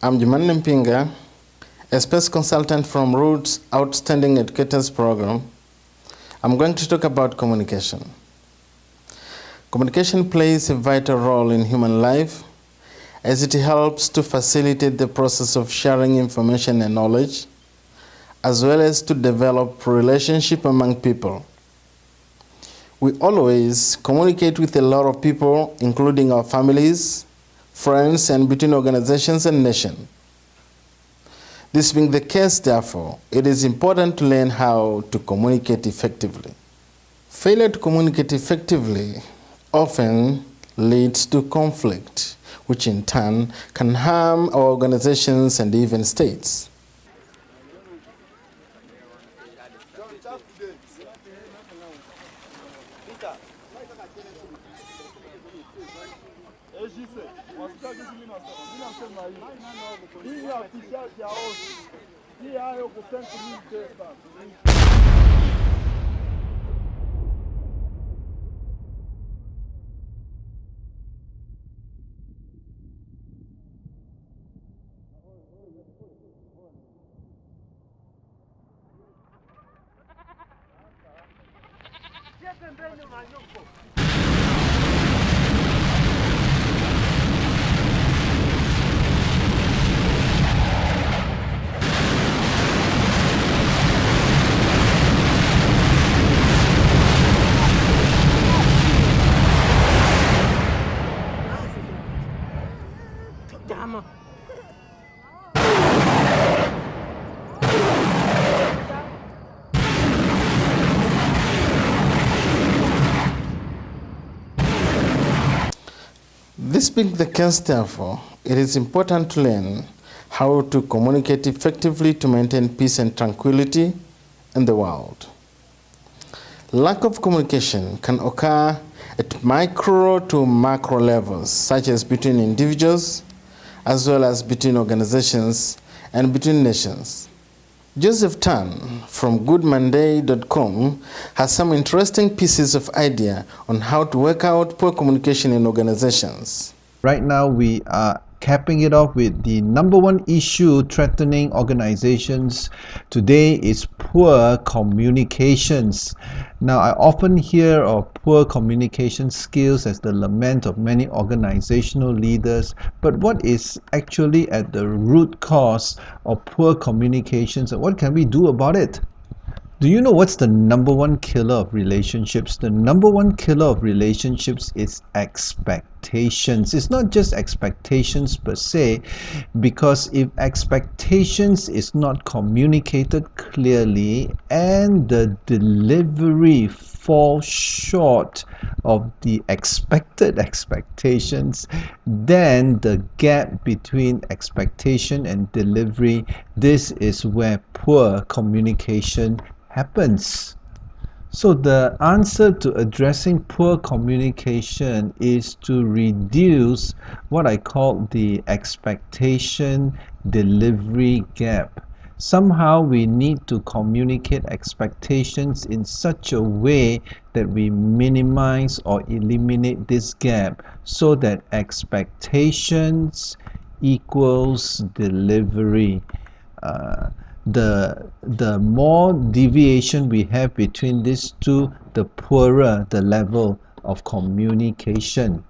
I'm Jumanne Mpinga, a space consultant from Roots Outstanding Educators Program. I'm going to talk about communication. Communication plays a vital role in human life as it helps to facilitate the process of sharing information and knowledge, as well as to develop relationship among people. We always communicate with a lot of people, including our families, friends, and between organizations and nations. This being the case, therefore, it is important to learn how to communicate effectively. Failure to communicate effectively often leads to conflict, which in turn can harm our organizations and even states. This being the case, therefore, it is important to learn how to communicate effectively to maintain peace and tranquility in the world. Lack of communication can occur at micro to macro levels, such as between individuals, as well as between organizations and between nations. Joseph Tan from goodmonday.com has some interesting pieces of idea on how to work out poor communication in organizations. Right now, we are capping it off with the number one issue threatening organizations today is poor communications. Now, I often hear of poor communication skills as the lament of many organizational leaders, but what is actually at the root cause of poor communications and what can we do about it? Do you know what's the number one killer of relationships? The number one killer of relationships is expectations. It's not just expectations per se, because if expectations is not communicated clearly and the delivery falls short of the expected expectations, then the gap between expectation and delivery, this is where poor communication happens. So the answer to addressing poor communication is to reduce what I call the expectation delivery gap. Somehow we need to communicate expectations in such a way that we minimize or eliminate this gap so that expectations equals delivery. The more deviation we have between these two, the poorer the level of communication.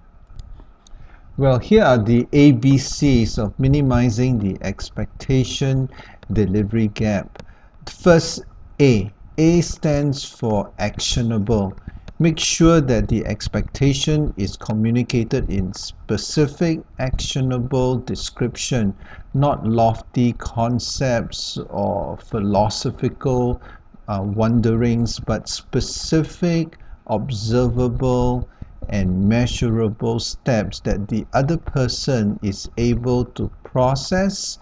Well, here are the ABCs of minimizing the expectation delivery gap. First, A. A stands for actionable. Make sure that the expectation is communicated in specific, actionable description, not lofty concepts or philosophical wonderings, but specific, observable, and measurable steps that the other person is able to process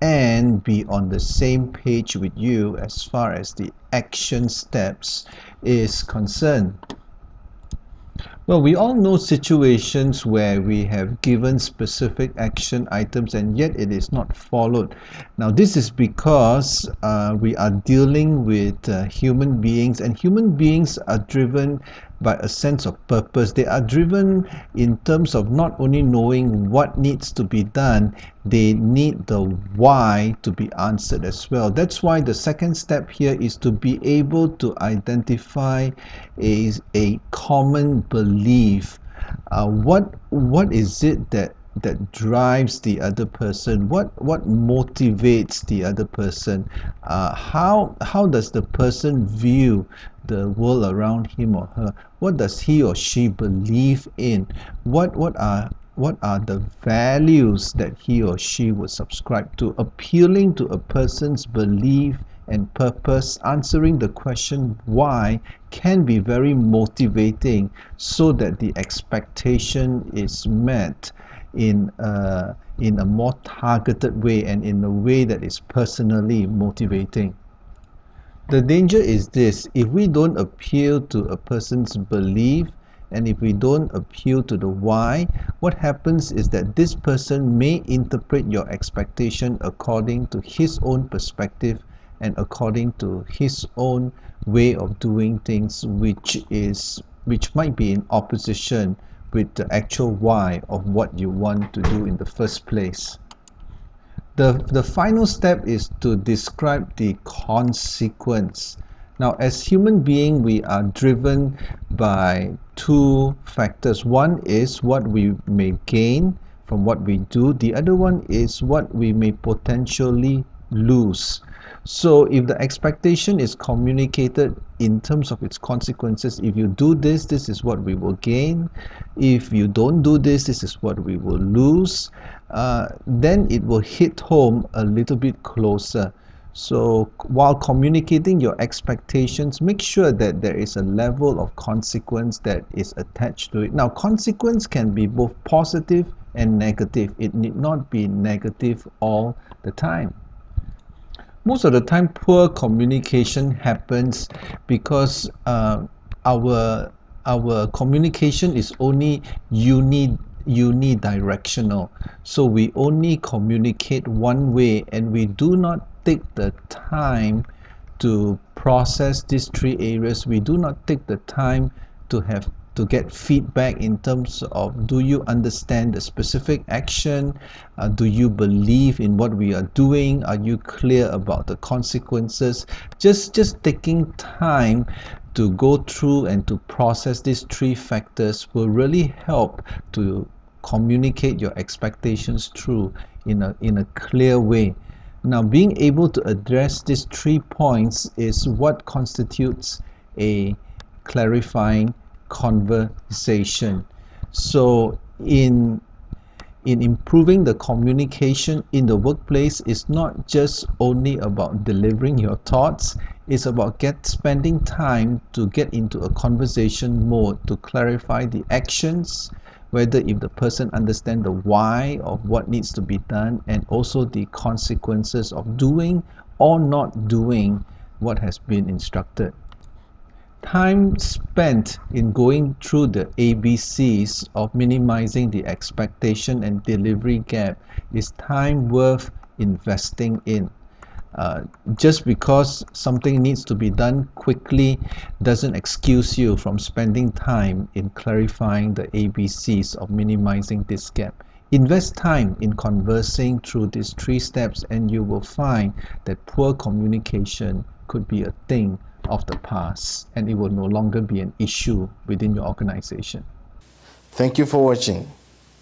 and be on the same page with you as far as the action steps is concerned. Well, we all know situations where we have given specific action items and yet it is not followed. Now, this is because we are dealing with human beings, and human beings are driven by a sense of purpose. They are driven in terms of not only knowing what needs to be done, they need the why to be answered as well. That's why the second step here is to be able to identify a common belief. What is it that drives the other person? What motivates the other person? How does the person view the world around him or her? What does he or she believe in? What are the values that he or she would subscribe to? Appealing to a person's belief and purpose, answering the question why can be very motivating, so that the expectation is met in a more targeted way and in a way that is personally motivating. The danger is this: if we don't appeal to a person's belief, and if we don't appeal to the why, what happens is that this person may interpret your expectation according to his own perspective and according to his own way of doing things, which might be in opposition with the actual why of what you want to do in the first place. The final step is to describe the consequence. Now, as human beings, we are driven by two factors. One is what we may gain from what we do. The other one is what we may potentially lose. So if the expectation is communicated in terms of its consequences, if you do this, this is what we will gain. If you don't do this, this is what we will lose. Then it will hit home a little bit closer. So while communicating your expectations, make sure that there is a level of consequence that is attached to it. Now, consequence can be both positive and negative. It need not be negative all the time. Most of the time, poor communication happens because our communication is only unidirectional. So we only communicate one way, and we do not take the time to process these three areas. We do not take the time to get feedback in terms of, do you understand the specific action? Do you believe in what we are doing? Are you clear about the consequences? Just taking time to go through and to process these three factors will really help to communicate your expectations through in a clear way. Now, being able to address these 3 points is what constitutes a clarifying conversation. So in improving the communication in the workplace, it's not just only about delivering your thoughts. It's about spending time to get into a conversation mode to clarify the actions, whether if the person understands the why of what needs to be done, and also the consequences of doing or not doing what has been instructed. Time spent in going through the ABCs of minimizing the expectation and delivery gap is time worth investing in. Just because something needs to be done quickly doesn't excuse you from spending time in clarifying the ABCs of minimizing this gap. Invest time in conversing through these 3 steps, and you will find that poor communication could be a thing of the past, and it will no longer be an issue within your organization. Thank you for watching.